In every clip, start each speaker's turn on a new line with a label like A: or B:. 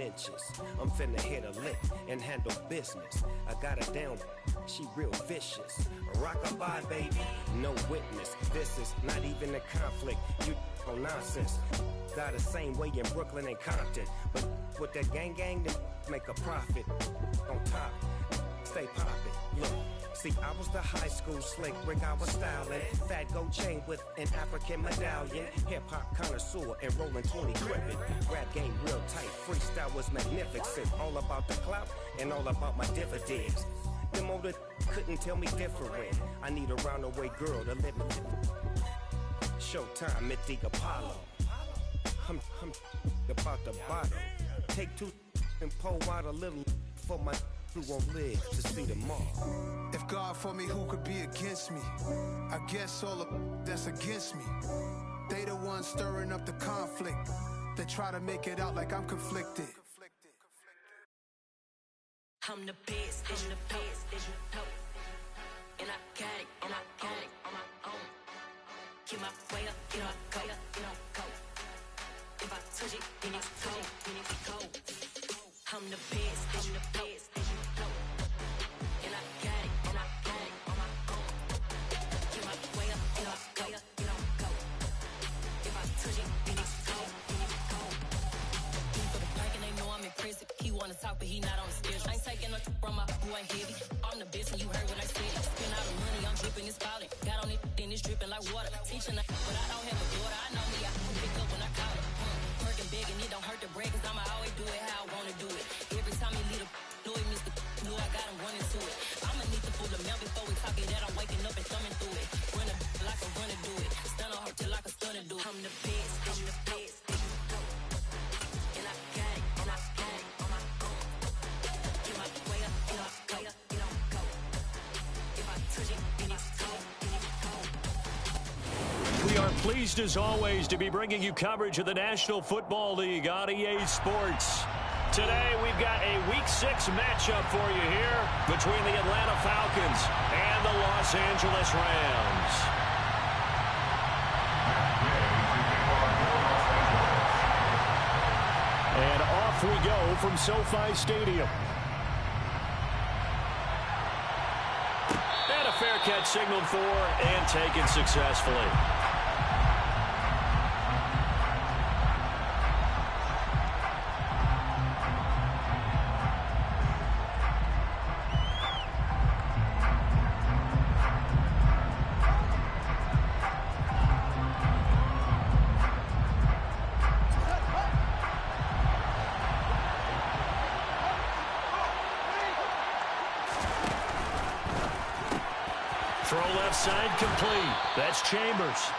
A: inches. I'm finna hit a lick and handle business. I got her down, she real vicious. Rock-a-bye, baby, no witness. This is not even a conflict. You on nonsense. Got the same way in Brooklyn and Compton. But with that gang, then make a profit. On top, stay poppin'. Look. See, I was the high school slick Rick, I was styling. Fat gold chain with an African medallion. Hip-hop connoisseur and rolling 20 crippin'. Rap game real tight, freestyle was magnificent. All about the clout and all about my dividends. Them older couldn't tell me different. I need a roundaway girl to live with. Showtime, Mythic Apollo. I'm about the bottle. Take two and pour out a little for my who won't live to see tomorrow.
B: If God for me, who could be against me? I guess all of that's against me. They the ones stirring up the conflict. They try to make it out like I'm conflicted.
C: I'm the best, I'm the best, and I got it, and I got it on my own. Get my way up, get up, go, go. If I touch it, then it's cold, then it's cold. I'm the best, I'm the best, and I got it, and I got it on my own. Get my way up, get up, go, go. If I touch it, then it's cold, then it's cold. He for the blank and they know I'm impressive. He wanna talk, but he not on the schedule. I ain't taking nothing from my boy heavy. I'm the best, and you heard what I said. Spend all the money, I'm dripping, it's falling. Got on it, then it's dripping like water. Teaching, but I don't have a daughter. I know me, I can pick up when I call it. Working big, and it don't hurt to break, cause I'ma always do it how I wanna do it. Every time he lead a know he missed the knew I got him running to it. I'ma need to pull the mail before we talk it that I'm waking up and thumbing through it. Run a like a runner do it. Stun on her till like a stunner do it. I'm the best, I'm the best, and I got it, and I got it on my own. Get my way up, get up, go, go. If I touch it, then it's cold, then it's cold.
D: We are pleased as always to be bringing you coverage of the National Football League on EA Sports. Today we've got a Week 6 matchup for you here between the Atlanta Falcons and the Los Angeles Rams. And off we go from SoFi Stadium. And a fair catch signaled for and taken successfully. Throw left side complete. That's Chambers.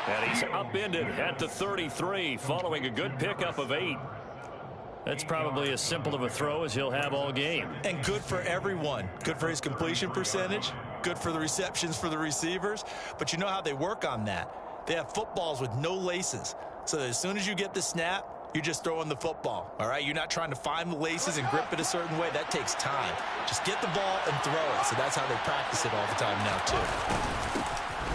D: And he's upended at the 33 following a good pickup of 8. That's probably as simple of a throw as he'll have all game.
E: And good for everyone. Good for his completion percentage. Good for the receptions for the receivers. But you know how they work on that. They have footballs with no laces. So that as soon as you get the snap, you're just throwing the football, all right? You're not trying to find the laces and grip it a certain way. That takes time. Just get the ball and throw it. So that's how they practice it all the time now, too.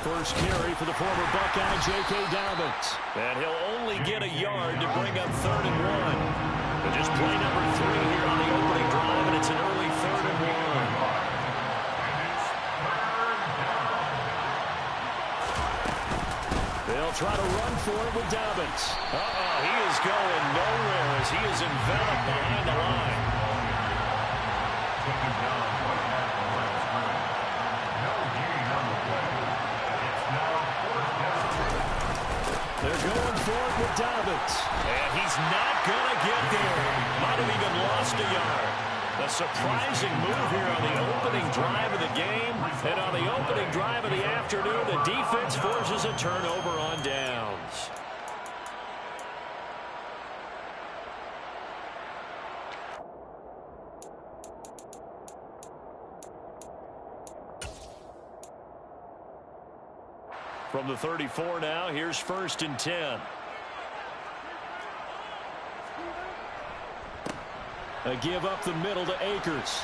D: First carry for the former Buckeye, J.K. Dobbins. And he'll only get a yard to bring up 3rd and 1. But just play number 3 here on the opening drive, and it's an early 3rd and 1. They'll try to run for it with Dobbins. He is going nowhere as he is enveloped behind the line. They're going for it with Dobbins. And he's not going to get there. Might have even lost a yard. A surprising move here on the opening drive of the game. And on the opening drive of the afternoon, the defense forces a turnover on downs. From the 34 now, here's 1st and 10. A give up the middle to Akers.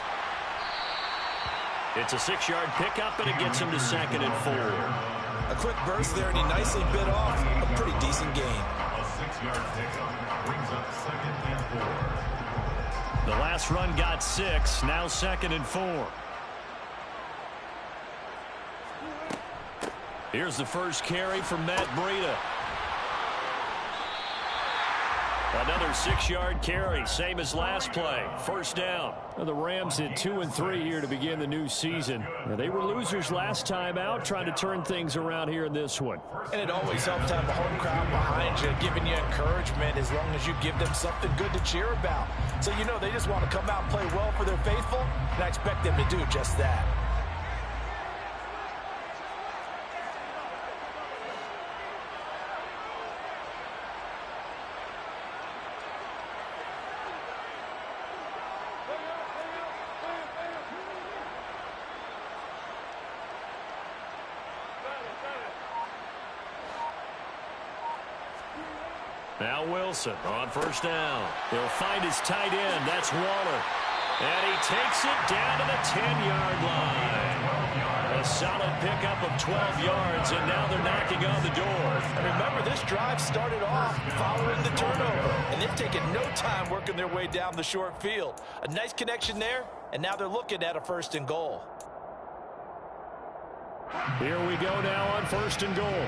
D: It's a 6-yard pickup, and it gets him to 2nd and 4.
E: A quick burst there, and he nicely bit off a pretty decent gain.
F: A 6-yard pickup brings up 2nd and 4.
D: The last run got 6. Now 2nd and 4. Here's the first carry from Matt Breida. Another 6-yard carry, same as last play. First down.
F: Well, the Rams hit 2 and 3 here to begin the new season. They were losers last time out, trying to turn things around here in this one.
E: And it always helps to have a home crowd behind you, giving you encouragement as long as you give them something good to cheer about. So you know they just want to come out and play well for their faithful, and I expect them to do just that.
D: Now Wilson on first down. He'll find his tight end. That's Waller. And he takes it down to the 10-yard line. A solid pickup of 12 yards, and now they're knocking on the door.
E: And remember, this drive started off following the turnover, and they've taken no time working their way down the short field. A nice connection there, and now they're looking at a 1st and goal.
F: Here we go now on 1st and goal.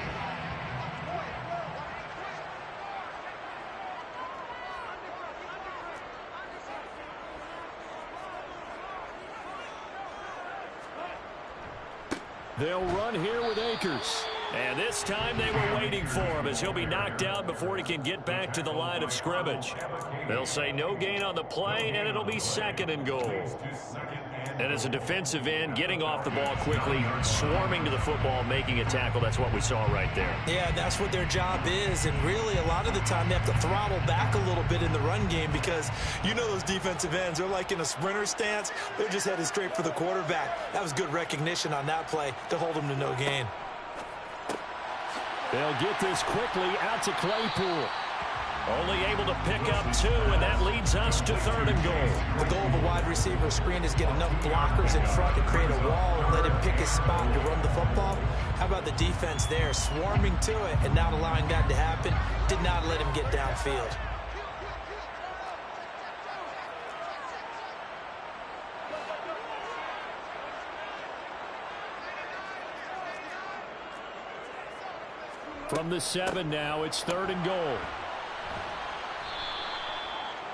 F: They'll run here with Akers.
D: And this time they were waiting for him as he'll be knocked out before he can get back to the line of scrimmage. They'll say no gain on the play, and it'll be 2nd and goal. And as a defensive end, getting off the ball quickly, swarming to the football, making a tackle, that's what we saw right there.
E: Yeah, that's what their job is, and really a lot of the time they have to throttle back a little bit in the run game because you know those defensive ends, they're like in a sprinter stance. They're just headed straight for the quarterback. That was good recognition on that play to hold them to no gain.
F: They'll get this quickly out to Claypool.
D: Only able to pick up 2, and that leads us to 3rd and goal.
E: The goal of a wide receiver screen is get enough blockers in front to create a wall and let him pick his spot to run the football. How about the defense there, swarming to it and not allowing that to happen? Did not let him get downfield.
F: From the 7 now, it's 3rd and goal.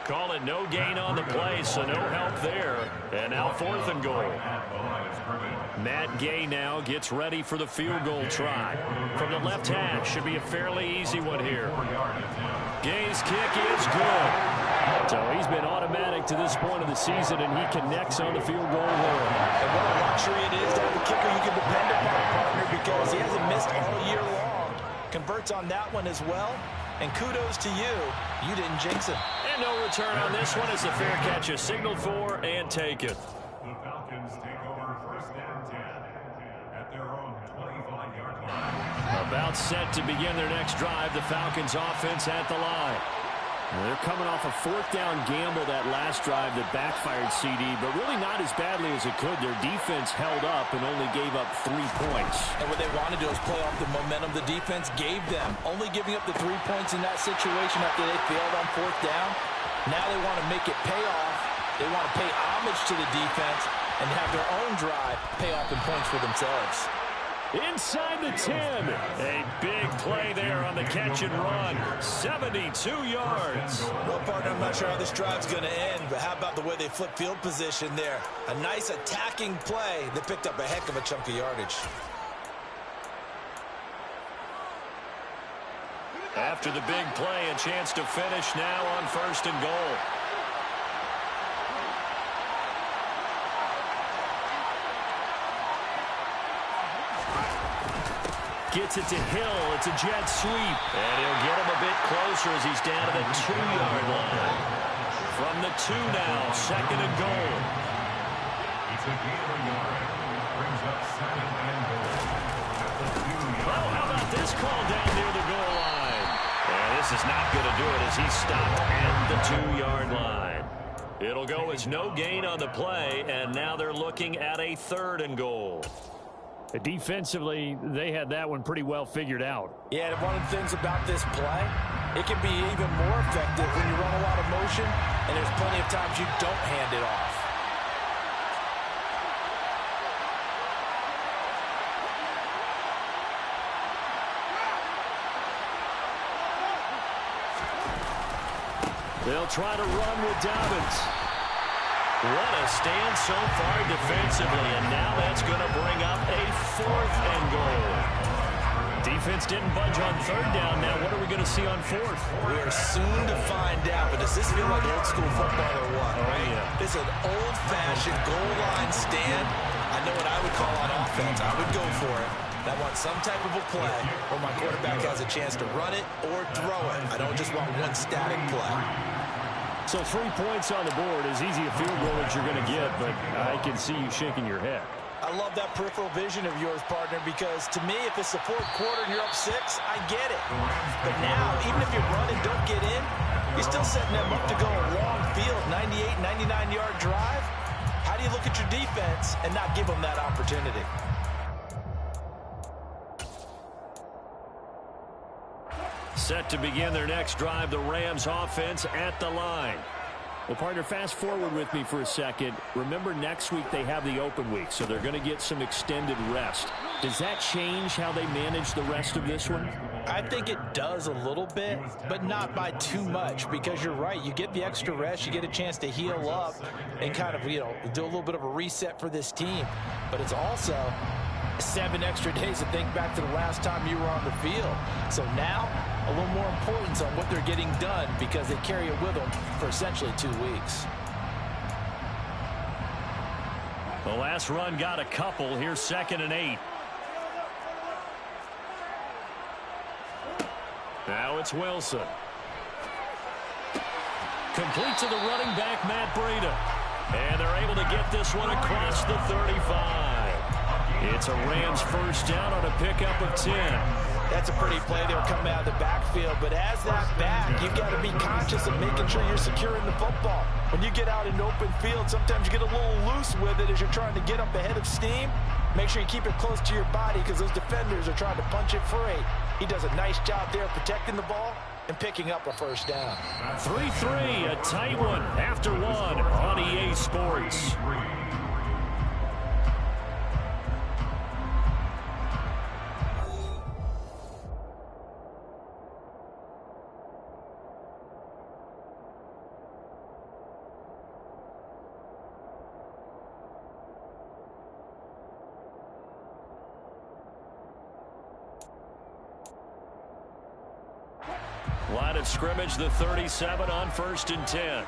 D: Call it no gain on the play, so no help there. And now 4th and goal. Matt Gay now gets ready for the field goal try. From the left hash, should be a fairly easy one here. Gay's kick is good.
F: So he's been automatic to this point of the season, and he connects on the field goal there.
E: And what a luxury it is to have a kicker you can depend upon, partner, because he hasn't missed all year long. Converts on that one as well. And kudos to you. You didn't jinx him.
D: And no return on this one as the fair catch is signaled for and taken.
G: The Falcons take over 1st and 10 at their own 25-yard line.
F: About set to begin their next drive. The Falcons offense at the line. They're coming off a 4th down gamble that last drive that backfired CD, but really not as badly as it could. Their defense held up and only gave up 3 points.
E: And what they want to do is play off the momentum the defense gave them. Only giving up the 3 points in that situation after they failed on 4th down. Now they want to make it pay off. They want to pay homage to the defense and have their own drive pay off in points for themselves.
F: Inside the 10.
D: A big play there on the catch and run. 72 yards.
E: Well, partner, I'm not sure how this drive's going to end, but how about the way they flip field position there? A nice attacking play that picked up a heck of a chunk of yardage.
D: After the big play, a chance to finish now on 1st and goal.
F: Gets it to Hill. It's a jet sweep.
D: And he'll get him a bit closer as he's down to the 2-yard line. From the 2 now, 2nd and goal.
G: It's a gain of a yard. Brings up 2nd and goal.
D: Oh, how about this call down near the goal line? And this is not going to do it as he's stopped at the 2-yard line. It'll go as no gain on the play, and now they're looking at a 3rd and goal.
F: Defensively, they had that one pretty well figured out.
E: Yeah, and one of the things about this play, it can be even more effective when you run a lot of motion and there's plenty of times you don't hand it off.
F: They'll try to run with Dobbins.
D: What a stand so far defensively, and now that's going to bring up a 4th and goal. Defense didn't budge on 3rd down. Now what are we going to see on 4th?
E: We are soon to find out, but does this feel like old school football or what?
D: Oh, yeah.
E: This is an old-fashioned goal line stand. I know what I would call on offense. I would go for it. I want some type of a play where my quarterback has a chance to run it or throw it. I don't just want one static play.
F: So 3 points on the board, as easy a field goal as you're going to get, but I can see you shaking your head.
E: I love that peripheral vision of yours, partner, because to me, if it's the 4th quarter and you're up 6, I get it. But now, even if you run and don't get in, you're still setting them up to go a long field, 98, 99-yard drive. How do you look at your defense and not give them that opportunity?
F: Set to begin their next drive, the Rams offense at the line. Well, partner, fast forward with me for a second. Remember, next week they have the open week, so they're going to get some extended rest. Does that change how they manage the rest of this one?
E: I think it does a little bit, but not by too much, because you're right. You get the extra rest, you get a chance to heal up and kind of, do a little bit of a reset for this team. But it's also 7 extra days to think back to the last time you were on the field. So now, a little more importance on what they're getting done because they carry it with them for essentially 2 weeks.
F: The last run got a couple. Here's 2nd and 8. Now it's Wilson. Complete to the running back, Matt Breida. And they're able to get this one across the 35. It's a Rams 1st down on a pickup of 10.
E: That's a pretty play. They were coming out of the backfield. But as that back, you've got to be conscious of making sure you're securing the football. When you get out in open field, sometimes you get a little loose with it as you're trying to get up ahead of steam. Make sure you keep it close to your body because those defenders are trying to punch it free. He does a nice job there protecting the ball and picking up a 1st down.
F: 3-3, a tight one after 1 on EA Sports. Line of scrimmage, the 37 on 1st and 10.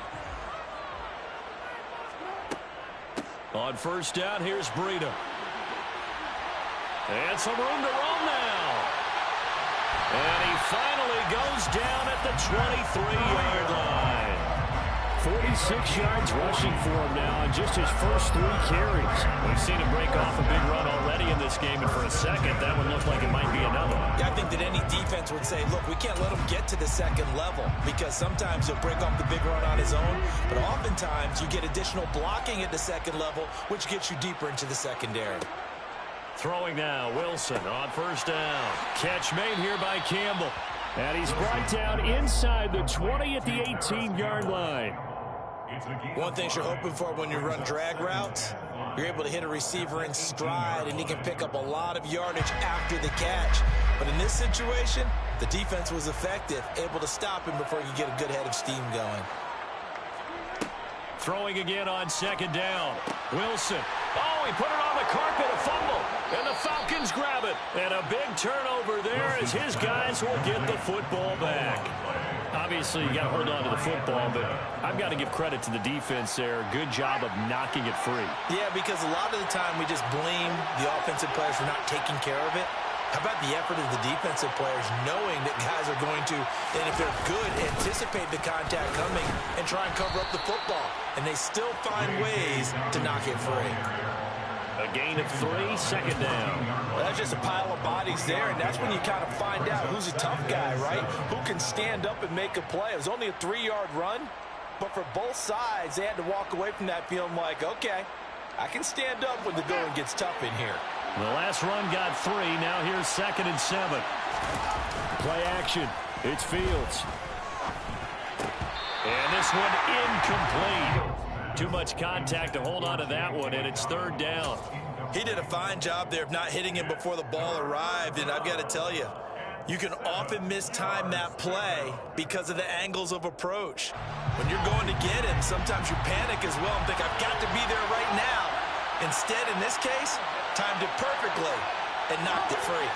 F: On 1st down, here's Breida. And some room to run now. And he finally goes down at the 23-yard line. 46 yards rushing for him now in just his first 3 carries. We've seen him break off a big run already in this game, and for a second, that one looked like it might be another.
E: Yeah, I think that any defense would say, look, we can't let him get to the 2nd level because sometimes he'll break off the big run on his own, but oftentimes you get additional blocking at the 2nd level, which gets you deeper into the secondary.
F: Throwing now, Wilson on 1st down. Catch made here by Campbell. And he's brought down inside the 20 at the 18-yard line.
E: One thing you're hoping for when you run drag routes, you're able to hit a receiver in stride, and he can pick up a lot of yardage after the catch. But in this situation, the defense was effective, able to stop him before you get a good head of steam going.
F: Throwing again on 2nd down. Wilson. Oh, he put it on the carpet, a fumble. And the Falcons grab it. And a big turnover there as his guys will get the football back. Obviously, you got to hold on to the football, but I've got to give credit to the defense there. Good job of knocking it free.
E: Yeah, because a lot of the time we just blame the offensive players for not taking care of it. How about the effort of the defensive players knowing that guys are going to, and if they're good, anticipate the contact coming and try and cover up the football. And they still find ways to knock it free.
F: A gain of 3, 2nd down.
E: Well, that's just a pile of bodies there, and that's when you kind of find out who's a tough guy, right? Who can stand up and make a play. It was only a 3-yard run, but for both sides, they had to walk away from that feeling like, okay, I can stand up when the going gets tough in here.
F: The last run got 3. Now here's 2nd and 7. Play action. It's Fields. And this one incomplete. Too much contact to hold on to that one, and it's third down.
E: He did a fine job there of not hitting him before the ball arrived, and I've got to tell you, you can often mistime that play because of the angles of approach. When you're going to get him, sometimes you panic as well and think, I've got to be there right now. Instead, in this case, timed it perfectly and knocked it free.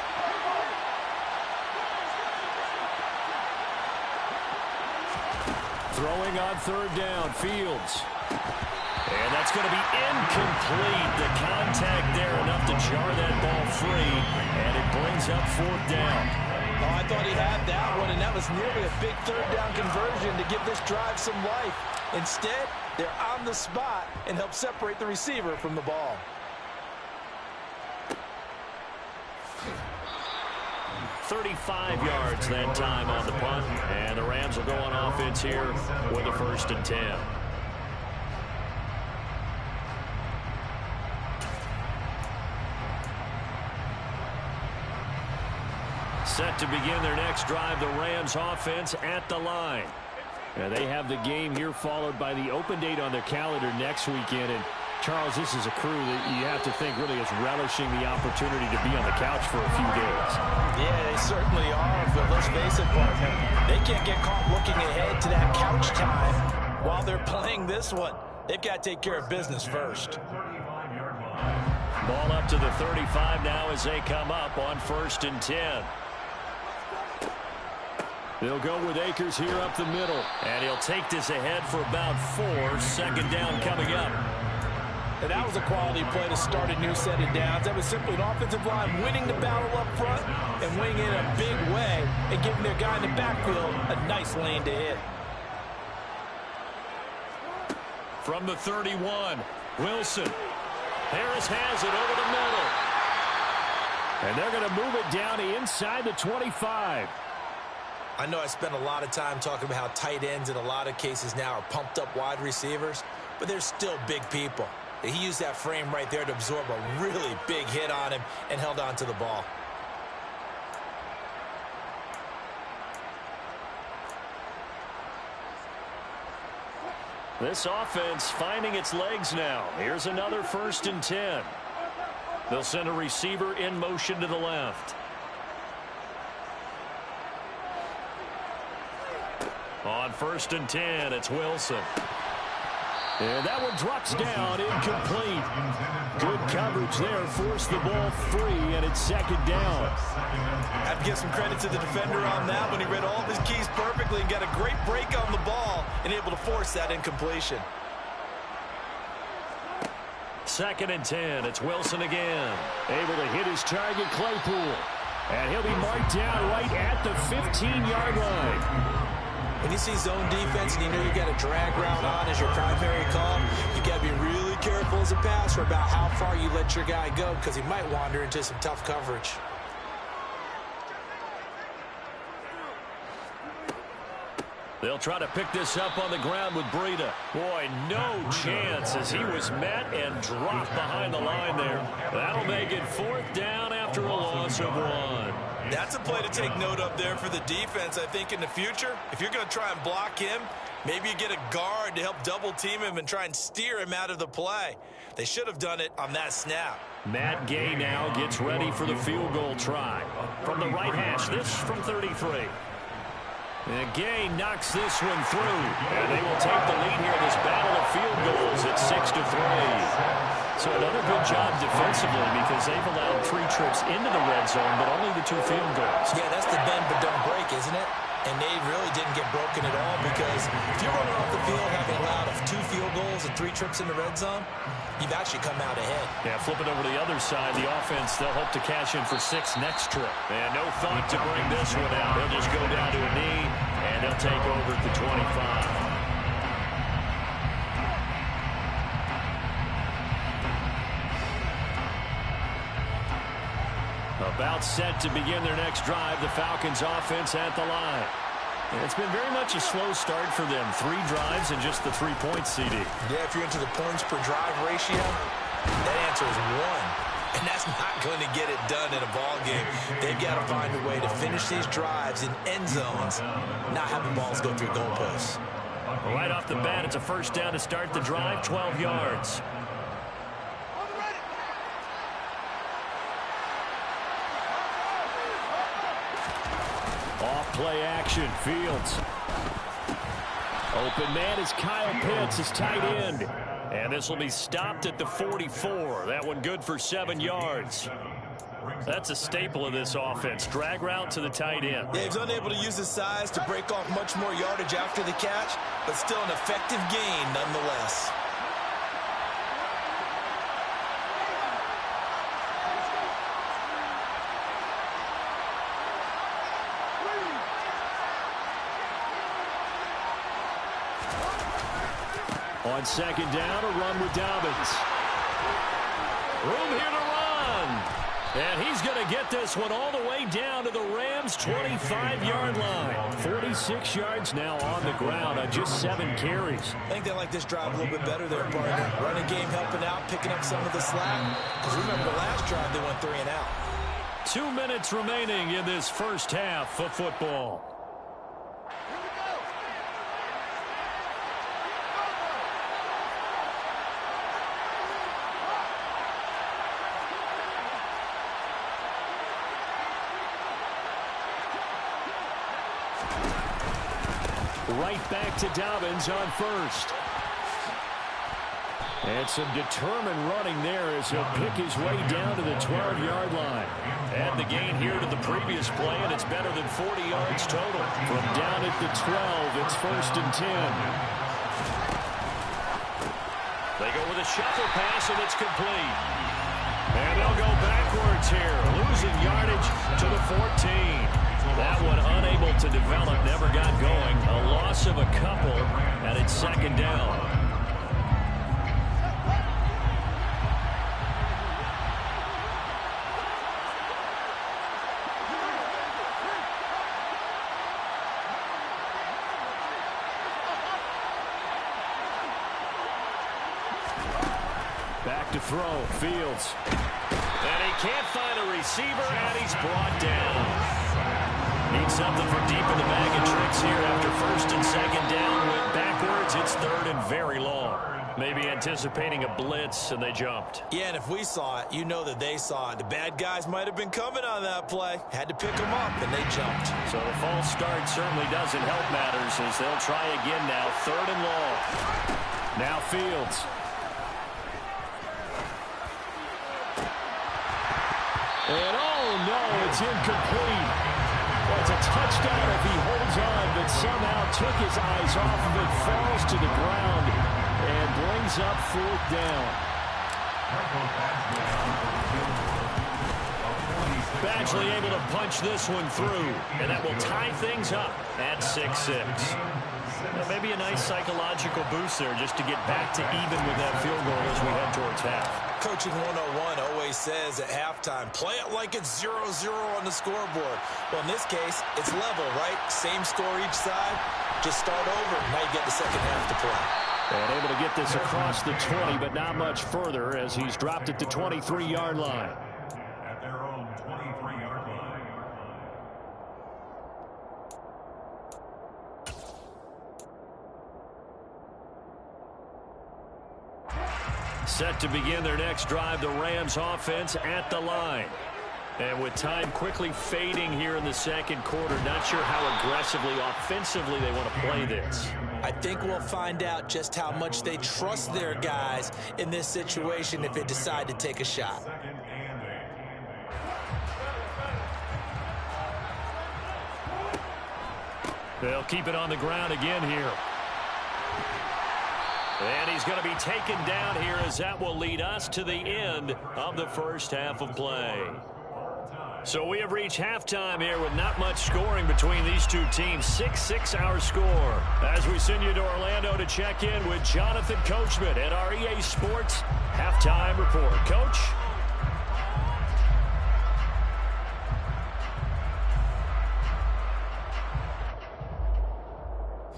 F: Throwing on third down, Fields. And that's going to be incomplete. The contact there enough to jar that ball free, and it brings up fourth down.
E: Oh, I thought he had that one, and that was nearly a big third down conversion to give this drive some life. Instead, they're on the spot and help separate the receiver from the ball.
F: .35 yards that time on the punt, and the Rams will go on offense here with a 1st and 10. Set to begin their next drive, the Rams offense at the line. And they have the game here followed by the open date on their calendar next weekend. And Charles, this is a crew that you have to think really is relishing the opportunity to be on the couch for a few days.
E: Yeah, they certainly are, but let's face it, partner, they can't get caught looking ahead to that couch time while they're playing this one. They've got to take care of business first.
F: Ball up to the 35 now as they come up on 1st and 10. They'll go with Akers here up the middle, and he'll take this ahead for about 4. 2nd down coming up.
E: And that was a quality play to start a new set of downs. That was simply an offensive line winning the battle up front and winning in a big way and giving their guy in the backfield a nice lane to hit.
F: From the 31, Wilson. Harris has it over the middle. And they're going to move it down to inside the 25.
E: I know I spent a lot of time talking about how tight ends in a lot of cases now are pumped up wide receivers, but they're still big people. He used that frame right there to absorb a really big hit on him and held on to the ball.
F: This offense finding its legs now. Here's another 1st and 10. They'll send a receiver in motion to the left. On 1st and 10, it's Wilson. And that one drops down, incomplete. Good coverage there, forced the ball free, and it's 2nd down.
E: I have to give some credit to the defender on that one. He read all of his keys perfectly and got a great break on the ball and able to force that incompletion.
F: 2nd and 10, it's Wilson again. Able to hit his target, Claypool. And he'll be marked down right at the 15-yard line.
E: When you see zone defense and you know you got a drag route on as your primary call, you got to be really careful as a passer about how far you let your guy go because he might wander into some tough coverage.
F: They'll try to pick this up on the ground with Breida. Boy, no chance as he was met and dropped behind the line there. That'll make it 4th down after a loss of 1.
E: That's a play to take note of there for the defense. I think in the future, if you're going to try and block him, maybe you get a guard to help double team him and try and steer him out of the play. They should have done it on that snap.
F: Matt Gay now gets ready for the field goal try. From the right hash, this from 33. And Gay knocks this one through. And they will take the lead here in this battle of field goals at 6-3. So another good job defensively because they've allowed 3 trips into the red zone, but only the 2 field goals.
E: Yeah, that's the bend but don't break, isn't it? And they really didn't get broken at all because if you're running off the field having allowed 2 field goals and 3 trips in the red zone, you've actually come out ahead.
F: Yeah, flipping over to the other side, the offense, they'll hope to cash in for 6 next trip. And no thought to bring this one out. They'll just go down to a knee, and they'll take over at the 25. About set to begin their next drive, the Falcons offense at the line. And it's been very much a slow start for them. 3 drives and just the 3 points, CD.
E: Yeah, if you're into the points per drive ratio, that answer is 1. And that's not going to get it done in a ball game. They've got to find a way to finish these drives in end zones, not having balls go through goalposts.
D: Right off the bat, it's a first down to start the drive, 12 yards. Off play action, Fields. Open man is Kyle Pitts, his tight end. And this will be stopped at the 44. That one good for 7 yards. That's a staple of this offense. Drag route to the tight end.
E: Yeah, he's unable to use his size to break off much more yardage after the catch, but still an effective gain nonetheless.
D: On second down, a run with Dobbins. Room here to run. And he's going to get this one all the way down to the Rams' 25-yard line. 46 yards now on the ground on just 7 carries.
E: I think they like this drive a little bit better there, partner. Running game helping out, picking up some of the slack. Because remember the last drive, they went 3 and out.
D: 2 minutes remaining in this first half of football. Right back to Dobbins on first. And some determined running there as he'll pick his way down to the 12-yard line. Add the gain here to the previous play, and it's better than 40 yards total. From down at the 12, it's 1st and 10. They go with a shuffle pass, and it's complete. And they'll go backwards here, losing yardage to the 14. That one unable to develop, never got going. A loss of a couple, and it's second down. Back to throw, Fields. And he can't find a receiver, and he's brought down. Needs something from deep in the bag of tricks here after 1st and 2nd down. Went backwards. It's 3rd and very long. Maybe anticipating a blitz, and they jumped.
E: Yeah, and if we saw it, you know that they saw it. The bad guys might have been coming on that play. Had to pick them up, and they jumped.
D: So the false start certainly doesn't help matters as they'll try again now. 3rd and long. Now Fields. And oh no, it's incomplete. Well, it's a touchdown if he holds on, but somehow took his eyes off of it, falls to the ground, and brings up 4th down. Badgley able to punch this one through, and that will tie things up at 6-6. Now, maybe a nice psychological boost there just to get back to even with that field goal as we head towards half.
E: Coaching 101 always says at halftime, play it like it's 0-0 on the scoreboard. Well, in this case, it's level, right? Same score each side. Just start over. Now you get the second half to play.
D: And able to get this across the 20, but not much further as he's dropped it to 23-yard line.
G: At their own 23-yard line.
D: Set to begin their next drive, the Rams offense at the line. And with time quickly fading here in the second quarter, not sure how aggressively, offensively they want to play this.
E: I think we'll find out just how much they trust their guys in this situation if they decide to take a shot.
D: They'll keep it on the ground again here. And he's going to be taken down here as that will lead us to the end of the first half of play. So we have reached halftime here with not much scoring between these two teams. 6-6 our score. As we send you to Orlando to check in with Jonathan Coachman at our EA Sports Halftime Report. Coach?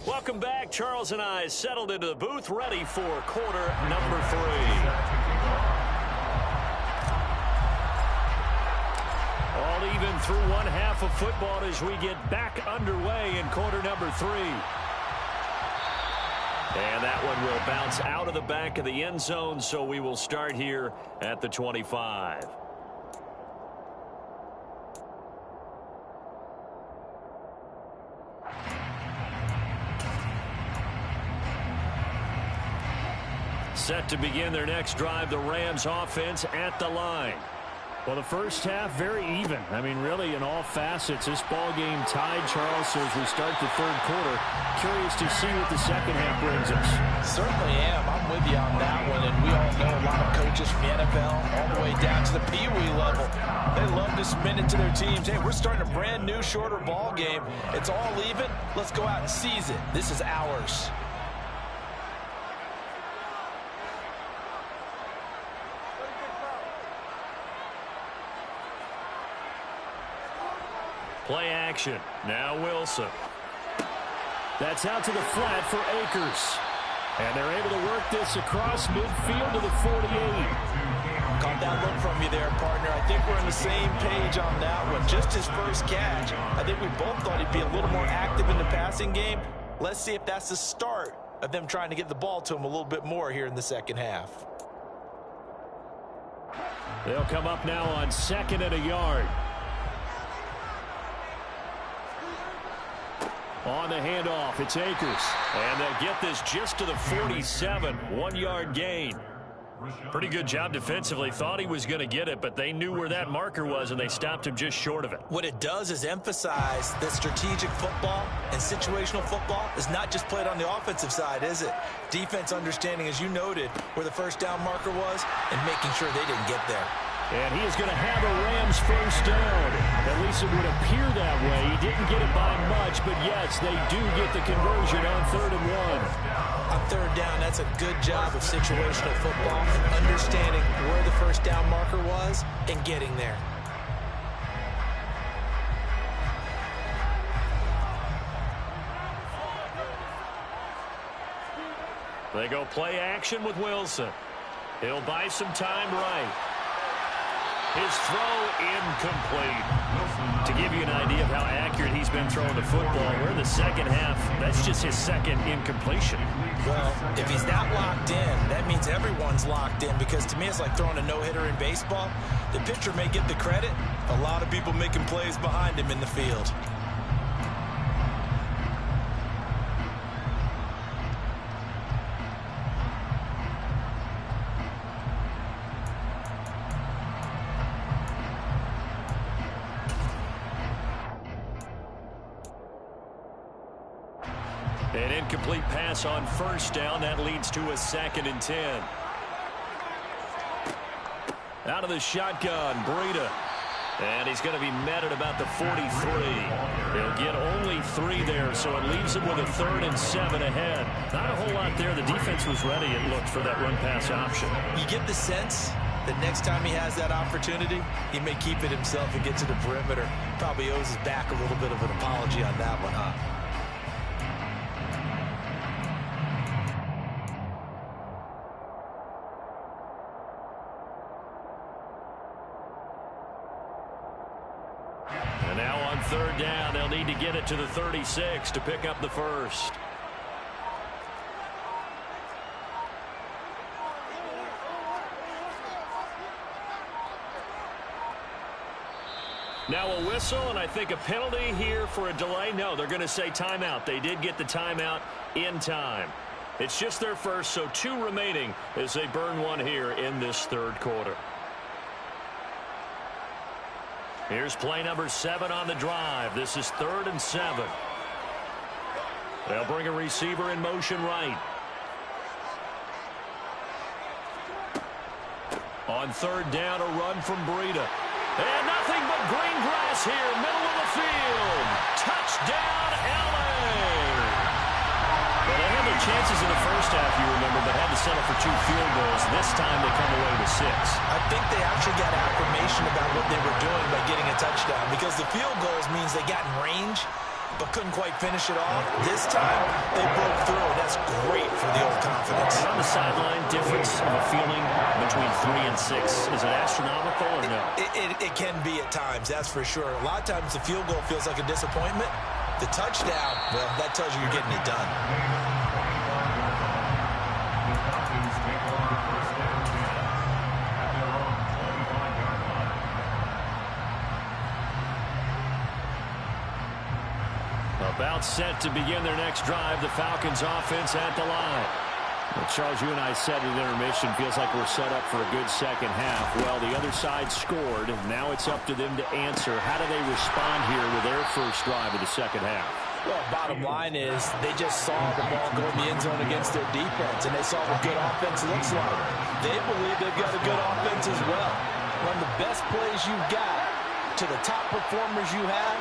D: Welcome back. Charles and I settled into the booth, ready for quarter number 3. All even through one half of football as we get back underway in quarter number 3.
F: And that one will bounce out of the back of the end zone, so we will start here at the 25. Set to begin their next drive, the Rams offense at the line. Well, the first half, very even. I mean, really, in all facets, this ball game tied, Charles, so as we start the third quarter. Curious to see what the second half brings us.
E: Certainly am. I'm with you on that one, and we all know a lot of coaches from the NFL all the way down to the Pee Wee level. They love to spin it to their teams. Hey, we're starting a brand new, shorter ball game. It's all even. Let's go out and seize it. This is ours.
F: Play action. Now Wilson. That's out to the flat for Akers. And they're able to work this across midfield to the 48.
E: Caught that look from you there, partner. I think we're on the same page on that one. Just his first catch. I think we both thought he'd be a little more active in the passing game. Let's see if that's the start of them trying to get the ball to him a little bit more here in the second half.
F: They'll come up now on 2nd and a yard. On the handoff, it's Akers. And they'll get this just to the 47, 1-yard gain. Pretty good job defensively. Thought he was going to get it, but they knew where that marker was, and they stopped him just short of it.
E: What it does is emphasize that strategic football and situational football is not just played on the offensive side, is it? Defense understanding, as you noted, where the first down marker was and making sure they didn't get there.
F: And he is going to have a Rams first down. At least it would appear that way. He didn't get it by much, but yes, they do get the conversion on 3rd and 1.
E: On 3rd down, that's a good job of situational football, understanding where the first down marker was and getting there.
F: They go play action with Wilson. He'll buy some time right. His throw incomplete. To give you an idea of how accurate he's been throwing the football, we're in the second half. That's just his second incompletion.
E: Well, if he's not locked in, that means everyone's locked in, because to me it's like throwing a no-hitter in baseball. The pitcher may get the credit. A lot of people making plays behind him in the field.
F: An incomplete pass on first down. That leads to a 2nd and 10. Out of the shotgun, Breida. And he's going to be met at about the 43. He'll get only 3 there, so it leaves him with a 3rd and 7 ahead. Not a whole lot there. The defense was ready, it looked, for that run-pass option.
E: You get the sense that next time he has that opportunity, he may keep it himself and get to the perimeter. Probably owes his back a little bit of an apology on that one, huh?
F: And now on 3rd down, they'll need to get it to the 36 to pick up the first. Now a whistle, and I think a penalty here for a delay. No, they're going to say timeout. They did get the timeout in time. It's just their first, so 2 remaining as they burn one here in this third quarter. Here's play number 7 on the drive. This is 3rd and 7. They'll bring a receiver in motion right. On 3rd down, a run from Breida. And nothing but green grass here, middle of the field. Touchdown, L.A. Well, they had their chances in the first half, you remember, but had to settle for 2 field goals. This time they come away with 6.
E: I think they actually got affirmation about what they were doing by getting a touchdown, because the field goals means they got in range but couldn't quite finish it off. This time they broke through, and that's great for the old confidence.
F: And on the sideline, difference of a feeling between 3 and 6. Is it astronomical or no?
E: It can be at times, that's for sure. A lot of times the field goal feels like a disappointment. The touchdown, well, that tells you you're getting it done.
F: About set to begin their next drive. The Falcons offense at the line. Well, Charles, you and I said at intermission, feels like we're set up for a good second half. Well, the other side scored. Now it's up to them to answer. How do they respond here with their first drive of the second half?
E: Well, bottom line is they just saw the ball go in the end zone against their defense, and they saw what good offense looks like. They believe they've got a good offense as well. Run the best plays you've got to the top performers you have,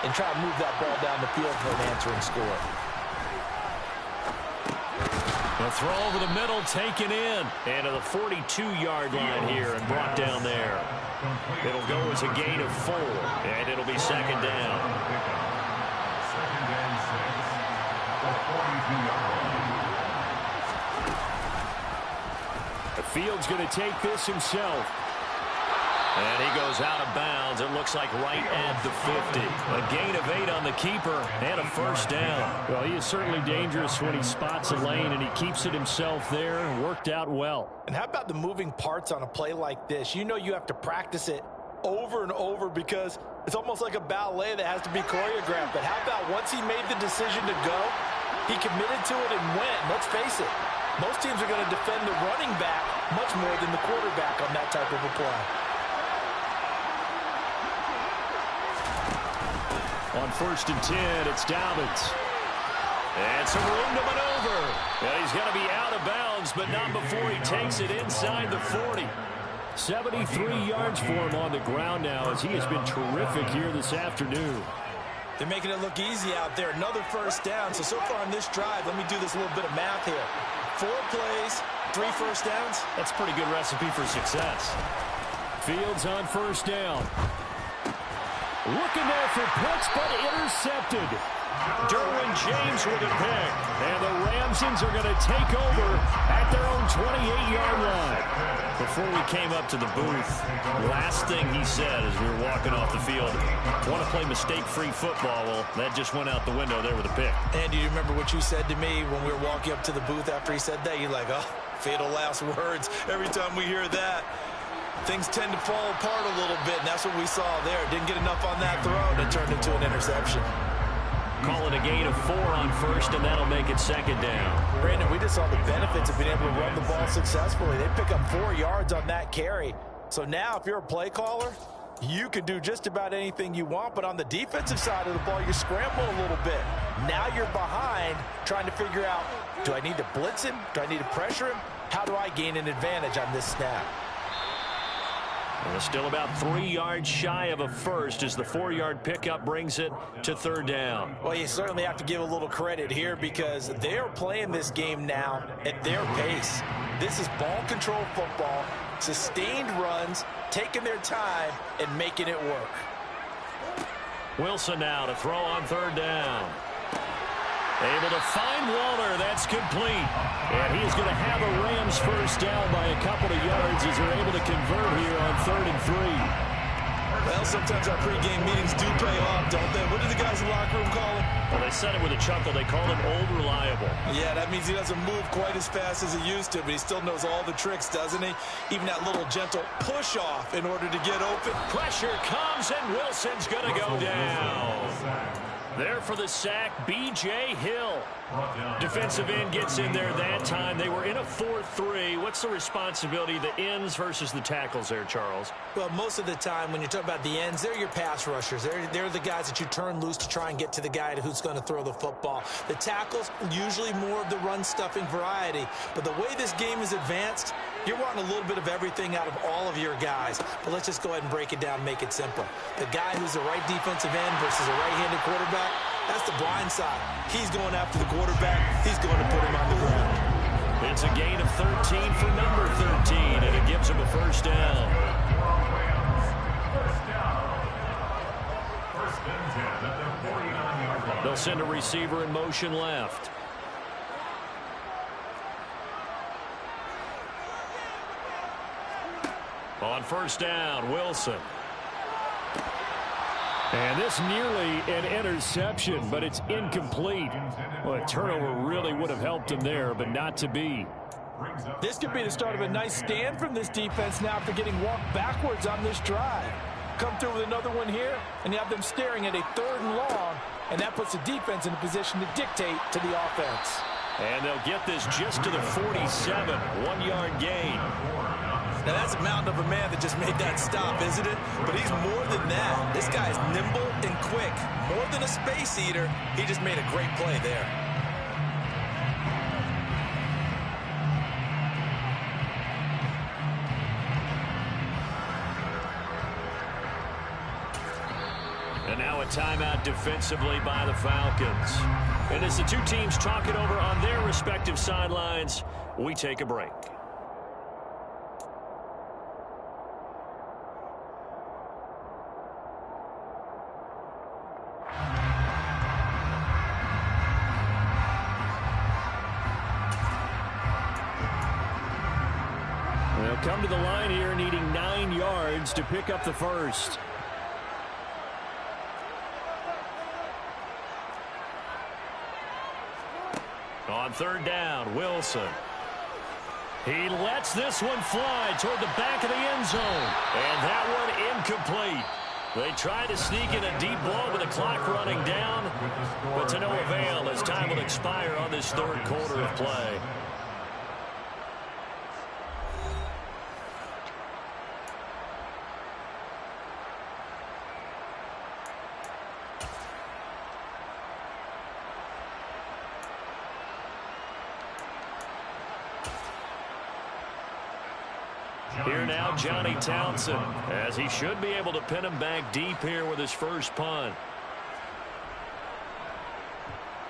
E: and try to move that ball down the field for an answering score.
F: The throw over the middle, taken in. And to the 42-yard line here and brought down there. It'll go as a gain of 4, and it'll be second down.
G: Second and 6. The 42-yard line.
F: The Field's going to take this himself. And he goes out of bounds. It looks like right at the 50. A gain of 8 on the keeper and a first down. Well, he is certainly dangerous when he spots a lane, and he keeps it himself there. Worked out well.
E: And how about the moving parts on a play like this? You know you have to practice it over and over because it's almost like a ballet that has to be choreographed. But how about once he made the decision to go, he committed to it and went. Let's face it, most teams are going to defend the running back much more than the quarterback on that type of a play.
F: On 1st and 10, it's Dobbins. And some room to maneuver. Well, he's going to be out of bounds, but not before he takes it inside the 40. 73 yards for him on the ground now, as he has been terrific here this afternoon.
E: They're making it look easy out there. Another first down. So far on this drive, let me do this little bit of math here. 4 plays, 3 first downs.
F: That's a pretty good recipe for success. Fields on first down. Looking there for picks, but intercepted. Derwin James with a pick. And the Ramsons are going to take over at their own 28-yard line. Before we came up to the booth, last thing he said as we were walking off the field, want to play mistake-free football. Well, that just went out the window there with a pick.
E: And do you remember what you said to me when we were walking up to the booth after he said that? You're like, oh, fatal last words. Every time we hear that, things tend to fall apart a little bit, and that's what we saw there. Didn't get enough on that throw, and it turned into an interception.
F: Call it a gain of 4 on first, and that'll make it second down.
E: Brandon, we just saw the benefits of being able to run the ball successfully. They pick up 4 yards on that carry. So now, if you're a play caller, you can do just about anything you want, but on the defensive side of the ball, you scramble a little bit. Now you're behind, trying to figure out, do I need to blitz him? Do I need to pressure him? How do I gain an advantage on this snap?
F: Well, still about 3 yards shy of a first as the 4-yard pickup brings it to third down.
E: Well, you certainly have to give a little credit here because they are playing this game now at their pace. This is ball control football, sustained runs, taking their time and making it work.
F: Wilson now to throw on third down. Able to find Waller. That's complete. And he is going to have a Rams first down by a couple of yards as they're able to convert here on 3rd and 3.
E: Well, sometimes our pregame meetings do pay off, don't they? What did the guys in the locker room call him?
F: Well, they said it with a chuckle. They called him old reliable.
E: Yeah, that means he doesn't move quite as fast as he used to, but he still knows all the tricks, doesn't he? Even that little gentle push-off in order to get open.
F: Pressure comes, and Wilson's going to go down. There for the sack, B.J. Hill. Defensive end gets in there that time. They were in a 4-3. What's the responsibility of the ends versus the tackles there, Charles?
E: Well, most of the time when you talk about the ends, they're your pass rushers. They're the guys that you turn loose to try and get to the guy who's going to throw the football. The tackles, usually more of the run-stuffing variety. But the way this game is advanced, you're wanting a little bit of everything out of all of your guys. But let's just go ahead and break it down and make it simple. The guy who's the right defensive end versus a right-handed quarterback, that's the blind side. He's going after the quarterback. He's going to put him on the ground.
F: It's a gain of 13 for number 13, and it gives him a first down.
G: First and 10 at the 49-yard line.
F: They'll send a receiver in motion left. On first down, Wilson. And this nearly an interception, but it's incomplete. Well, a turnover really would have helped him there, but not to be.
E: This could be the start of a nice stand from this defense now after getting walked backwards on this drive. Come through with another one here, and you have them staring at a 3rd and long
H: and that puts the defense in a position to dictate to the offense.
F: And they'll get this just to the 47, 1-yard gain.
E: Now, that's a mountain of a man that just made that stop, isn't it? But he's more than that. This guy is nimble and quick. More than a space eater, he just made a great play there.
F: And now a timeout defensively by the Falcons. And as the two teams talk it over on their respective sidelines, we take a break. They'll come to the line here needing 9 yards to pick up the first. On third down, Wilson. He lets this one fly toward the back of the end zone. And that one incomplete. They try to sneak in a deep ball with the clock running down, but to no avail as time will expire on this third quarter of play. Here now, Johnny Townsend, as he should be able to pin him back deep here with his first punt.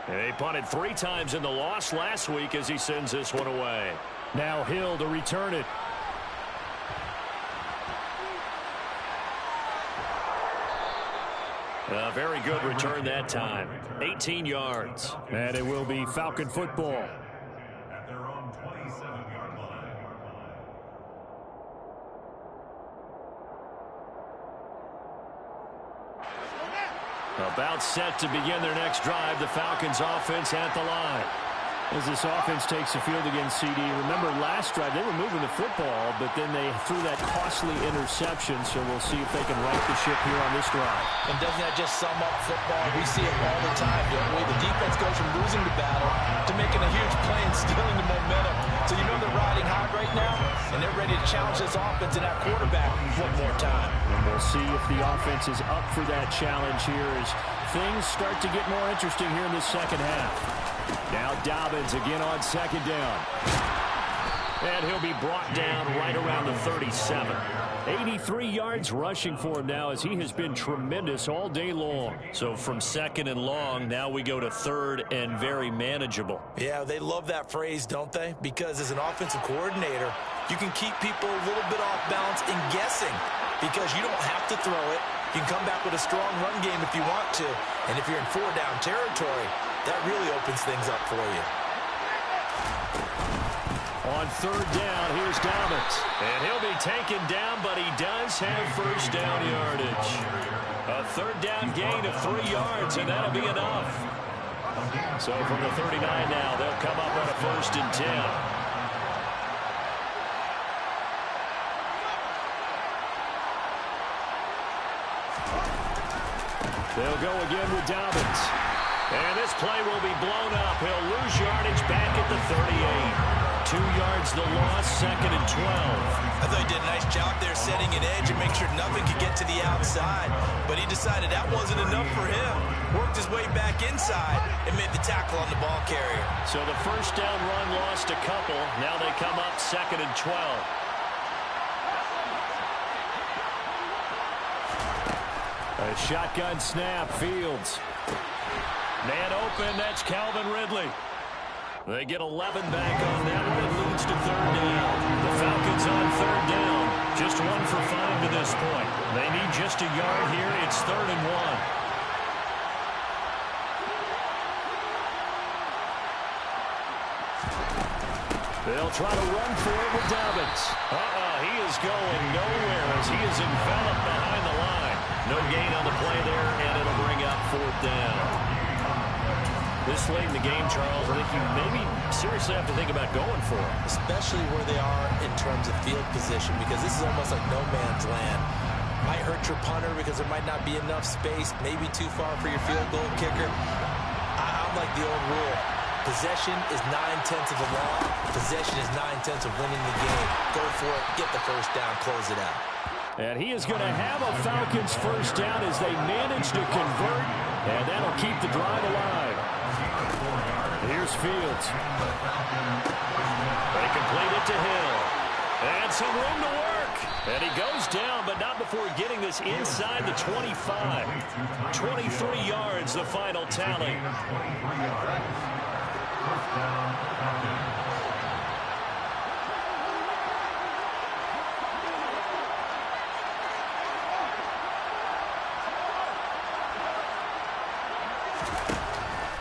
F: And he punted 3 times in the loss last week as he sends this one away. Now Hill to return it. A very good return that time. 18 yards. And it will be Falcon football.
G: At their own 27-yard line.
F: About set to begin their next drive. The Falcons offense at the line. As this offense takes the field against CD, remember last drive they were moving the football, but then they threw that costly interception, so we'll see if they can right the ship here on this drive.
H: And doesn't that just sum up football? We see it all the time, don't we? The defense goes from losing the battle to making a huge play and stealing the momentum. So you know they're riding high right now, and they're ready to challenge this offense and that quarterback one more time.
F: And we'll see if the offense is up for that challenge here as things start to get more interesting here in the second half. Now Dobbins again on second down. And he'll be brought down right around the 37. 83 yards rushing for him now as he has been tremendous all day long. So from second and long, now we go to third and very manageable.
E: Yeah, they love that phrase, don't they? Because as an offensive coordinator, you can keep people a little bit off balance and guessing because you don't have to throw it. You can come back with a strong run game if you want to. And if you're in 4-down territory, that really opens things up for you.
F: On third down, here's Dobbins. And he'll be taken down, but he does have first down yardage. A third down gain of 3 yards, and that'll be enough. So from the 39 now, they'll come up on a 1st and 10. They'll go again with Dobbins. And this play will be blown up. He'll lose yardage back at the 38. 2 yards the loss, 2nd and 12.
E: I thought he did a nice job there setting an edge and make sure nothing could get to the outside. But he decided that wasn't enough for him. Worked his way back inside and made the tackle on the ball carrier.
F: So the first down run lost a couple. Now they come up 2nd and 12. A shotgun snap, Fields. Man open, that's Calvin Ridley. They get 11 back on that one. It leads to third down. The Falcons on third down. Just 1 for 5 to this point. They need just a yard here. It's 3rd and 1. They'll try to run for it with Dobbins. He is going nowhere as he is enveloped behind the line. No gain on the play there, and it'll bring up 4th down. This late in the game, Charles, I think you maybe seriously have to think about going for it.
E: Especially where they are in terms of field position, because this is almost like no man's land.
H: Might hurt your punter because there might not be enough space, maybe too far for your field goal kicker. I'm like the old rule. Possession is 9/10 of the law. Possession is 9/10 of winning the game. Go for it, get the first down, close it out.
F: And he is going to have a Falcons first down as they manage to convert, and that'll keep the drive alive. Here's Fields. They complete it to Hill. And some room to work. And he goes down, but not before getting this inside the 25. 23 yards, the final tally.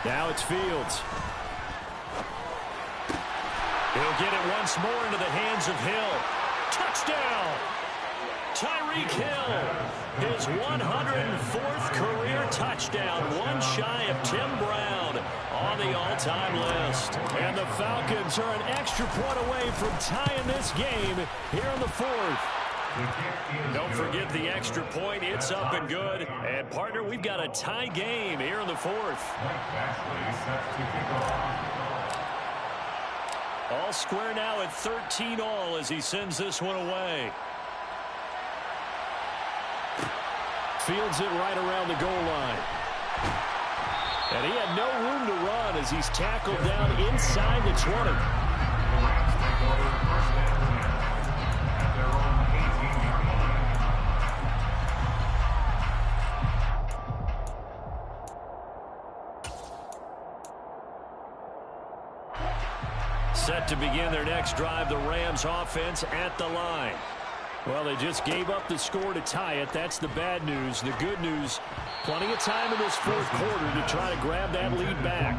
F: Now it's Fields. He'll get it once more into the hands of Hill. Touchdown! Tyreek Hill, his 104th career touchdown, one shy of Tim Brown on the all-time list. And the Falcons are an extra point away from tying this game here in the fourth. Don't forget the extra point. It's up and good. And, partner, we've got a tie game here in the fourth. All square now at 13-all as he sends this one away. Fields it right around the goal line. And he had no room to run as he's tackled down inside the 20. Set to begin their next drive, the Rams offense at the line. Well, they just gave up the score to tie it. That's the bad news. The good news, plenty of time in this fourth quarter to try to grab that lead back.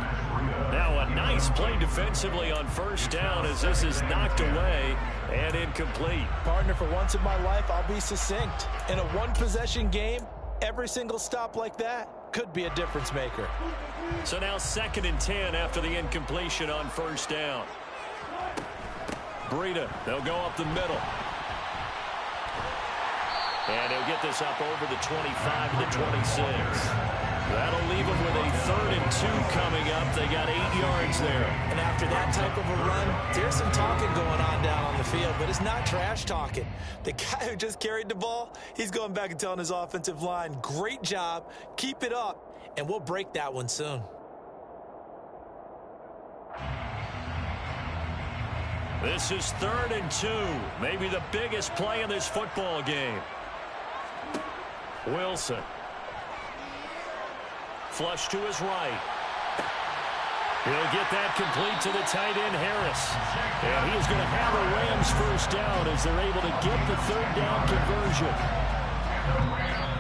F: Now a nice play defensively on first down as this is knocked away and incomplete.
H: Partner, for once in my life, I'll be succinct. In a one-possession game, every single stop like that could be a difference maker.
F: So now 2nd and 10 after the incompletion on first down. Breida, they'll go up the middle. And he'll get this up over the 25 to the 26. That'll leave them with a 3rd and 2 coming up. They got 8 yards there.
H: And after that type of a run, there's some talking going on down on the field, but it's not trash talking. The guy who just carried the ball, he's going back and telling his offensive line, great job, keep it up, and we'll break that one soon.
F: This is 3rd and 2. Maybe the biggest play in this football game. Wilson. Flush to his right. He'll get that complete to the tight end, Harris. And he is going to have a Rams first down as they're able to get the 3rd down conversion.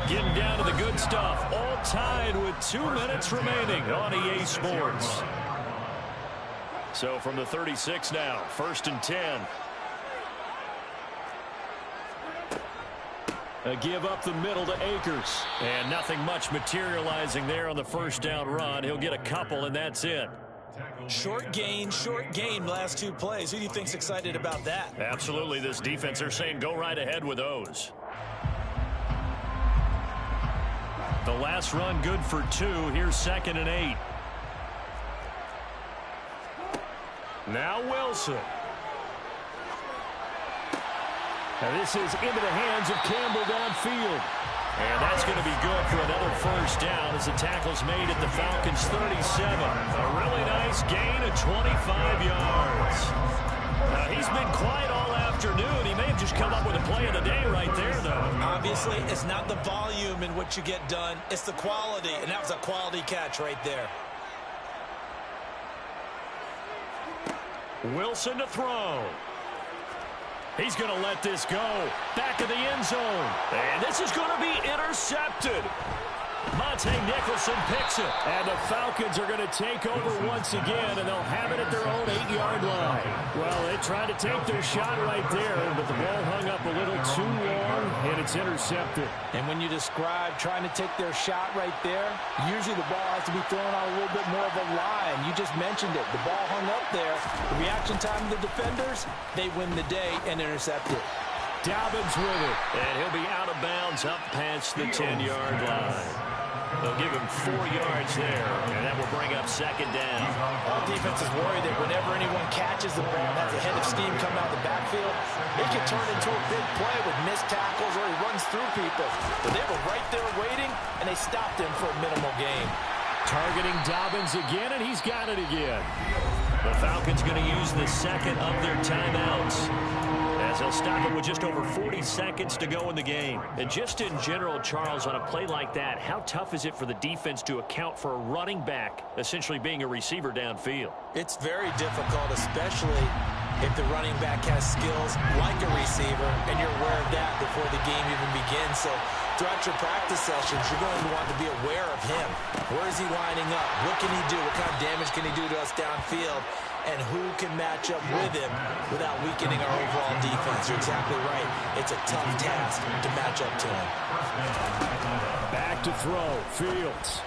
F: Getting down to the good stuff. All tied with 2 minutes remaining on EA Sports. So from the 36 now, 1st and 10. A give up the middle to Akers. And nothing much materializing there on the first down run. He'll get a couple, and that's it.
H: Short gain, last 2 plays. Who do you think's excited about that?
F: Absolutely. This defense, they're saying go right ahead with those. The last run good for 2. Here's 2nd and 8. Now Wilson. Now this is into the hands of Campbell downfield. And that's going to be good for another first down as the tackle's made at the Falcons 37. A really nice gain of 25 yards. Now he's been quiet all afternoon. He may have just come up with a play of the day right there, though.
H: Obviously, it's not the volume in what you get done. It's the quality, and that was a quality catch right there.
F: Wilson to throw. He's going to let this go. Back of the end zone. And this is going to be intercepted. Monte Nicholson picks it. And the Falcons are going to take over once again, and they'll have it at their own 8-yard line. Well, they tried to take their shot right there, but the ball hung up a little too long, and it's intercepted.
H: And when you describe trying to take their shot right there, usually the ball has to be thrown on a little bit more of a line. You just mentioned it. The ball hung up there. The reaction time of the defenders, they win the day and intercept it.
F: Dobbins with it. And he'll be out of bounds up past the 10-yard line. They'll give him 4 yards there, and that will bring up second down.
H: All defenses worry that whenever anyone catches the ball and has a head of steam coming out of the backfield, it can turn into a big play with missed tackles or he runs through people. But they were right there waiting, and they stopped him for a minimal gain.
F: Targeting Dobbins again, and he's got it again. The Falcons going to use the second of their timeouts, as they'll stop it with just over 40 seconds to go in the game. And just in general, Charles, on a play like that, how tough is it for the defense to account for a running back essentially being a receiver downfield?
H: It's very difficult, especially if the running back has skills like a receiver, and you're aware of that before the game even begins. So throughout your practice sessions, you're going to want to be aware of him. Where is he lining up? What can he do? What kind of damage can he do to us downfield? And who can match up with him without weakening our overall defense? You're exactly right. It's a tough task to match up to him.
F: Back to throw. Fields.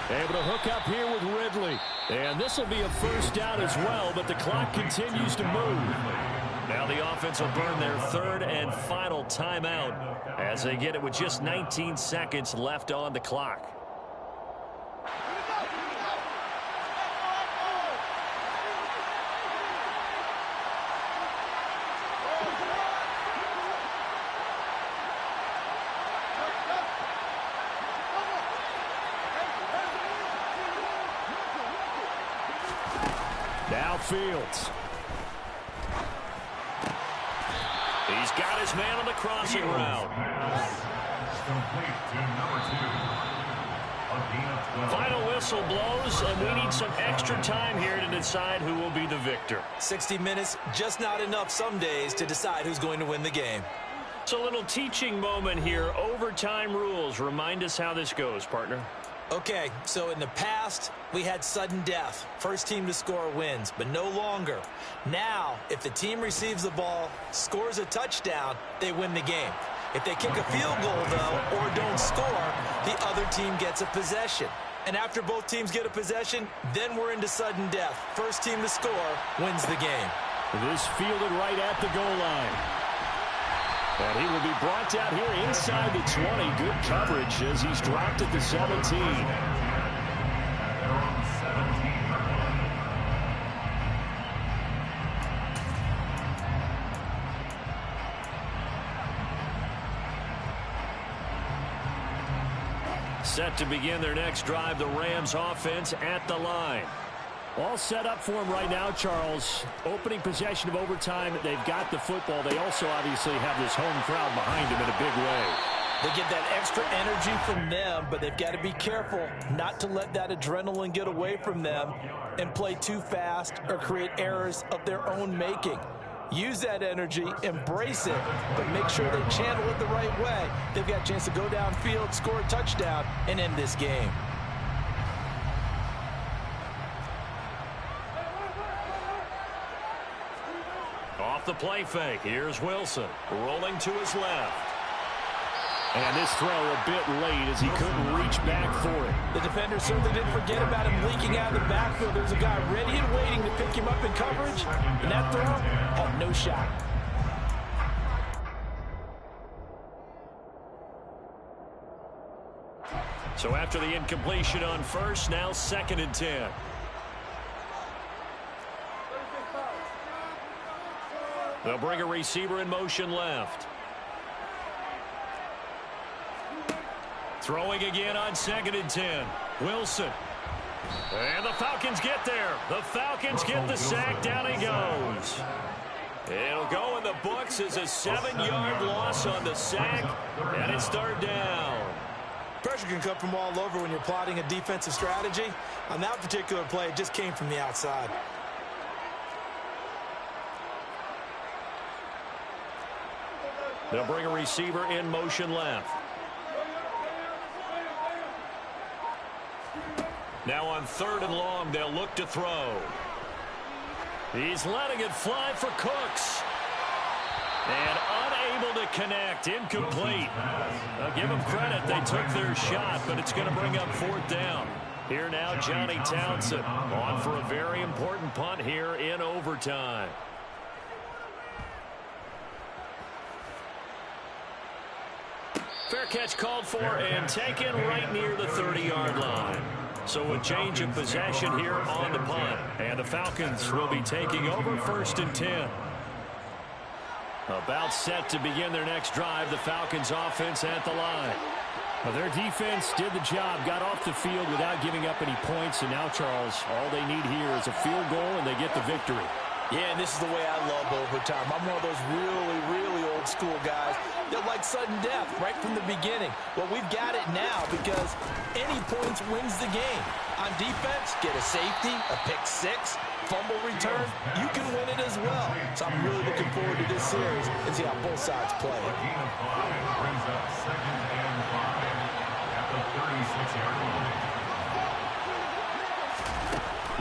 F: Able to hook up here with Ridley. And this will be a first down as well, but the clock continues to move. Now the offense will burn their third and final timeout as they get it with just 19 seconds left on the clock. Now Fields. He's got his man on the crossing route. Final whistle blows, and we need some extra time here to decide who will be the victor.
H: 60 minutes, just not enough some days to decide who's going to win the game.
F: It's a little teaching moment here. Overtime rules. Remind us how this goes, partner.
H: Okay, so in the past, we had sudden death. First team to score wins, but no longer. Now, if the team receives the ball, scores a touchdown, they win the game. If they kick a field goal, though, or don't score, the other team gets a possession. And after both teams get a possession, then we're into sudden death. First team to score wins the game.
F: This fielded right at the goal line. And he will be brought down here inside the 20. Good coverage as he's dropped at the 17. Set to begin their next drive, the Rams offense at the line. All set up for him right now, Charles. Opening possession of overtime. They've got the football. They also obviously have this home crowd behind them in a big way.
H: They get that extra energy from them, but they've got to be careful not to let that adrenaline get away from them and play too fast or create errors of their own making. Use that energy, embrace it, but make sure they channel it the right way. They've got a chance to go downfield, score a touchdown, and end this game.
F: Off the play fake, here's Wilson, rolling to his left. And this throw a bit late as he couldn't reach back for it.
H: The defender certainly didn't forget about him leaking out of the backfield. There's a guy ready and waiting to pick him up in coverage, and that throw had no shot.
F: So after the incompletion on first, now 2nd and 10. They'll bring a receiver in motion left. Throwing again on 2nd and 10. Wilson. And the Falcons get there. The Falcons get the sack. Down he goes. It'll go in the books as a 7-yard loss on the sack. And it's 3rd down.
H: Pressure can come from all over when you're plotting a defensive strategy. On that particular play, it just came from the outside.
F: They'll bring a receiver in motion left. Now on 3rd and long, they'll look to throw. He's letting it fly for Cooks. And unable to connect. Incomplete. I'll give them credit. They took their shot, but it's going to bring up 4th down. Here now, Johnny Townsend on for a very important punt here in overtime. Fair catch called for and taken right near the 30-yard line. So a change of possession here on the punt. And the Falcons will be taking over 1st and 10. About set to begin their next drive, the Falcons offense at the line. Well, their defense did the job, got off the field without giving up any points. And now, Charles, all they need here is a field goal and they get the victory.
H: Yeah, and this is the way I love overtime. I'm one of those really, really old school guys that like sudden death right from the beginning. Well, we've got it now because any points wins the game. On defense, get a safety, a pick six, fumble return, you can win it as well. So I'm really looking forward to this series and see how both sides play.
G: Brings up 2nd and 5 at the 36-yard line.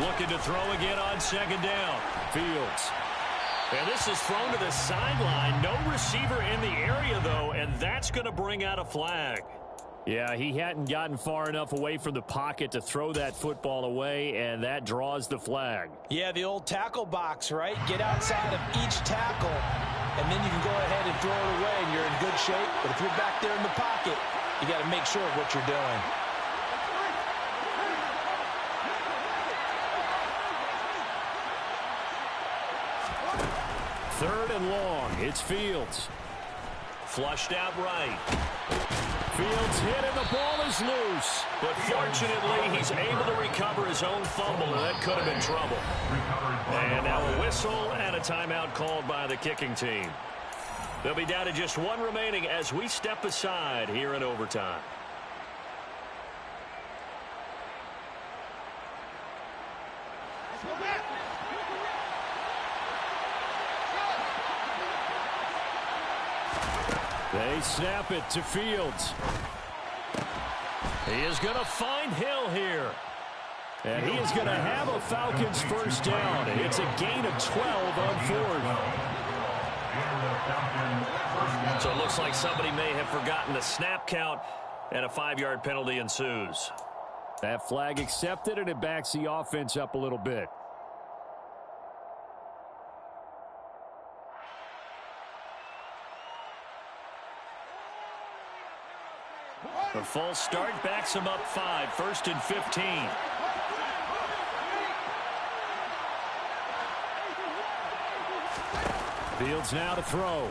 F: Looking to throw again on 2nd down. Fields. And this is thrown to the sideline. No receiver in the area, though, and that's going to bring out a flag. Yeah, he hadn't gotten far enough away from the pocket to throw that football away, and that draws the flag.
H: Yeah, the old tackle box, right? Get outside of each tackle, and then you can go ahead and throw it away, and you're in good shape. But if you're back there in the pocket, you got to make sure of what you're doing.
F: Third and long. It's Fields. Flushed out right. Fields hit and the ball is loose. But fortunately, he's able to recover his own fumble, and that could have been trouble. And now a whistle and a timeout called by the kicking team. They'll be down to just one remaining as we step aside here in overtime. They snap it to Fields. He is going to find Hill here. And he is going to have a Falcons first down. It's a gain of 12 on 4th. So it looks like somebody may have forgotten the snap count, and a 5-yard penalty ensues. That flag accepted, and it backs the offense up a little bit. A false start backs him up 5, 1st and 15. Fields now to throw.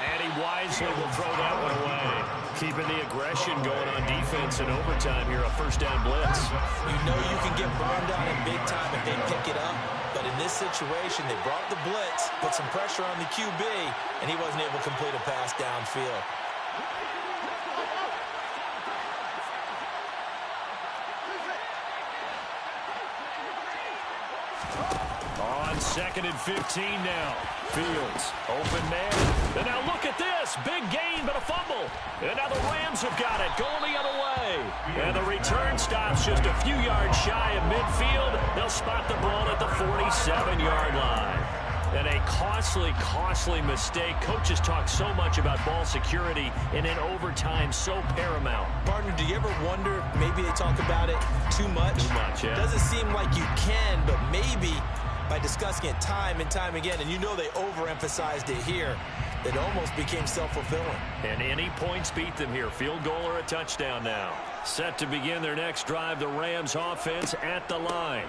F: And he wisely will throw that one away. Keeping the aggression going on defense in overtime here, a 1st down blitz.
H: You know you can get burned on in big time if they pick it up. But in this situation, they brought the blitz, put some pressure on the QB, and he wasn't able to complete a pass downfield.
F: On 2nd and 15 now. Fields, open man. And now look at this. Big gain, but a fumble. And now the Rams have got it, going the other way. And the return stops just a few yards shy of midfield. They'll spot the ball at the 47-yard line. And a costly mistake. Coaches talk so much about ball security, and in overtime, so paramount.
H: Partner, do you ever wonder, maybe they talk about it too much?
F: Too much, yeah.
H: Doesn't seem like you can, but maybe by discussing it time and time again, and you know they overemphasized it here, it almost became self-fulfilling.
F: And any points beat them here. Field goal or a touchdown now. Set to begin their next drive, the Rams offense at the line.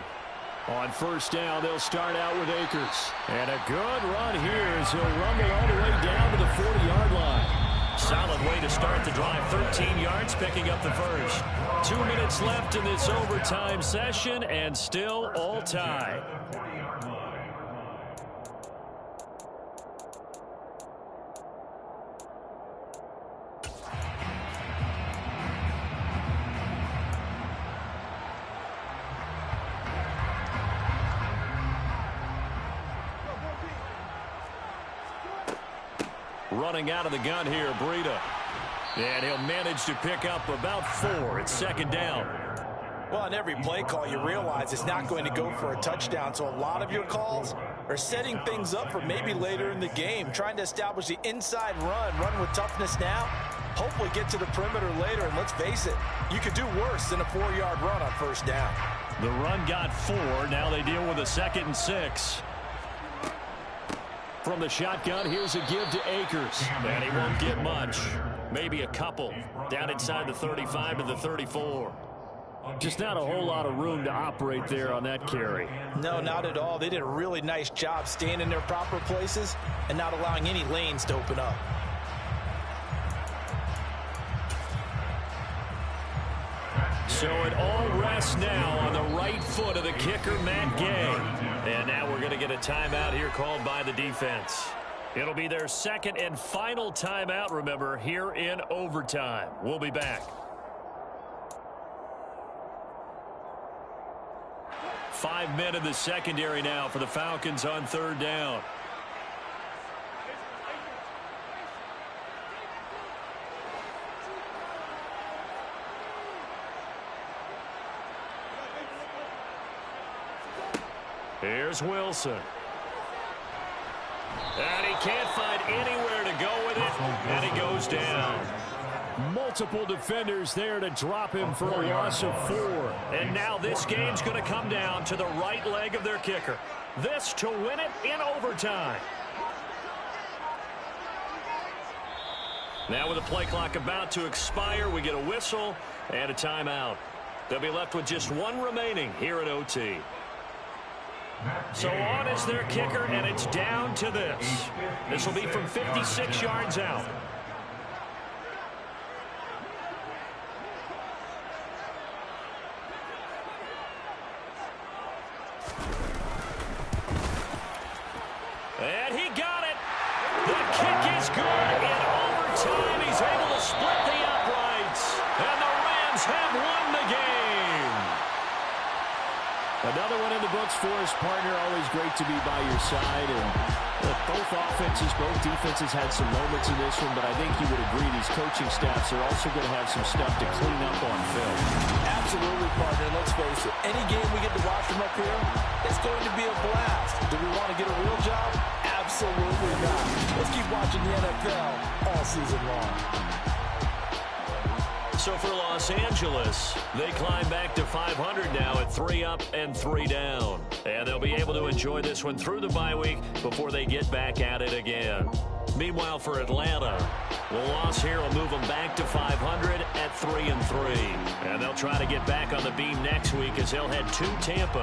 F: On 1st down, they'll start out with Akers. And a good run here as he'll rumble all the way down to the 40-yard line. Solid way to start the drive. 13 yards, picking up the first. 2 minutes left in this overtime session, and still all tied. Running out of the gun here, Breida. And he'll manage to pick up about 4. It's 2nd down.
H: Well, on every play call, you realize it's not going to go for a touchdown. So a lot of your calls are setting things up for maybe later in the game, trying to establish the inside run with toughness now, hopefully get to the perimeter later. And let's face it, you could do worse than a 4-yard run on 1st down.
F: The run got 4. Now they deal with a 2nd and 6. From the shotgun, here's a give to Akers.
D: And he won't get much. Maybe a couple. Down inside the 35 to the 34.
F: Just not a whole lot of room to operate there on that carry.
H: No, not at all. They did a really nice job staying in their proper places and not allowing any lanes to open up.
F: So it all rests now on the right foot of the kicker, Matt Gay.
D: And now we're going to get a timeout here called by the defense. It'll be their second and final timeout, remember, here in overtime. We'll be back. 5 men in the secondary now for the Falcons on third down. Here's Wilson. And he can't find anywhere to go with it, and he goes down.
F: Multiple defenders there to drop him for a loss of 4.
D: And now this game's going to come down to the right leg of their kicker. This to win it in overtime. Now with the play clock about to expire, we get a whistle and a timeout. They'll be left with just one remaining here at OT. So on is their kicker, and it's down to this. This will be from 56 yards out. And he got it. The kick is good in overtime. He's able to split the uprights. And the Rams have won the game.
F: Another one in the books for his partner. Always great to be by your side. And look, both offenses, both defenses had some moments in this one, but I think you would agree these coaching staffs are also going to have some stuff to clean up on film.
H: Absolutely, partner. Let's face it. Any game we get to watch from up here, it's going to be a blast. Do we want to get a real job? Absolutely not. Let's keep watching the NFL all season long.
D: So for Los Angeles, they climb back to 500 now at 3 up and 3 down. And they'll be able to enjoy this one through the bye week before they get back at it again. Meanwhile, for Atlanta, the loss here will move them back to 500 at 3 and 3. And they'll try to get back on the beam next week as they'll head to Tampa.